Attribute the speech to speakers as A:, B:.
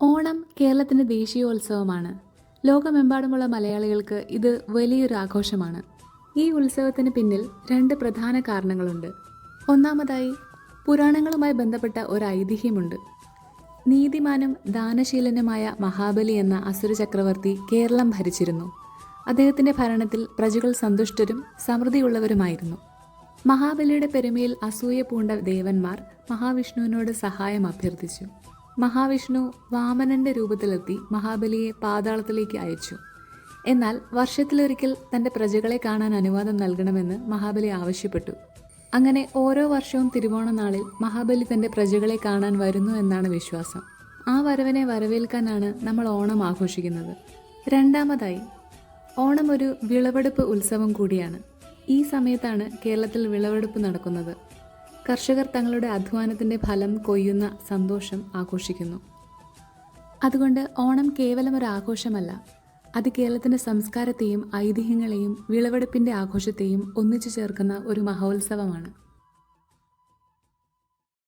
A: ഓണം കേരളത്തിൻ്റെ ദേശീയോത്സവമാണ്. ലോകമെമ്പാടുമുള്ള മലയാളികൾക്ക് ഇത് വലിയൊരു ആഘോഷമാണ്. ഈ ഉത്സവത്തിന് പിന്നിൽ രണ്ട് പ്രധാന കാരണങ്ങളുണ്ട്. ഒന്നാമതായി, പുരാണങ്ങളുമായി ബന്ധപ്പെട്ട ഒരു ഐതിഹ്യമുണ്ട്. നീതിമാനും ദാനശീലനുമായ മഹാബലി എന്ന അസുര ചക്രവർത്തി കേരളം ഭരിച്ചിരുന്നു. അദ്ദേഹത്തിൻ്റെ ഭരണത്തിൽ പ്രജകൾ സന്തുഷ്ടരും സമൃദ്ധിയുള്ളവരുമായിരുന്നു. മഹാബലിയുടെ പെരുമയിൽ അസൂയ പൂണ്ട ദേവന്മാർ മഹാവിഷ്ണുവിനോട് സഹായം അഭ്യർത്ഥിച്ചു. മഹാവിഷ്ണു വാമനന്റെ രൂപത്തിലെത്തി മഹാബലിയെ പാതാളത്തിലേക്ക് അയച്ചു. എന്നാൽ വർഷത്തിലൊരിക്കൽ തൻ്റെ പ്രജകളെ കാണാൻ അനുവാദം നൽകണമെന്ന് മഹാബലി ആവശ്യപ്പെട്ടു. അങ്ങനെ ഓരോ വർഷവും തിരുവോണ നാളിൽ മഹാബലി തൻ്റെ പ്രജകളെ കാണാൻ വരുന്നു എന്നാണ് വിശ്വാസം. ആ വരവിനെ വരവേൽക്കാനാണ് നമ്മൾ ഓണം ആഘോഷിക്കുന്നത്. രണ്ടാമതായി, ഓണം ഒരു വിളവെടുപ്പ് ഉത്സവം കൂടിയാണ്. ഈ സമയത്താണ് കേരളത്തിൽ വിളവെടുപ്പ് നടക്കുന്നത്. കർഷകർ തങ്ങളുടെ അധ്വാനത്തിൻ്റെ ഫലം കൊയ്യുന്ന സന്തോഷം ആഘോഷിക്കുന്നു. അതുകൊണ്ട് ഓണം കേവലം ഒരു ആഘോഷമല്ല, അത് കേരളത്തിൻ്റെ സംസ്കാരത്തെയും ഐതിഹ്യങ്ങളെയും വിളവെടുപ്പിൻ്റെ ആഘോഷത്തെയും ഒന്നിച്ചു ചേർക്കുന്ന ഒരു മഹോത്സവമാണ്.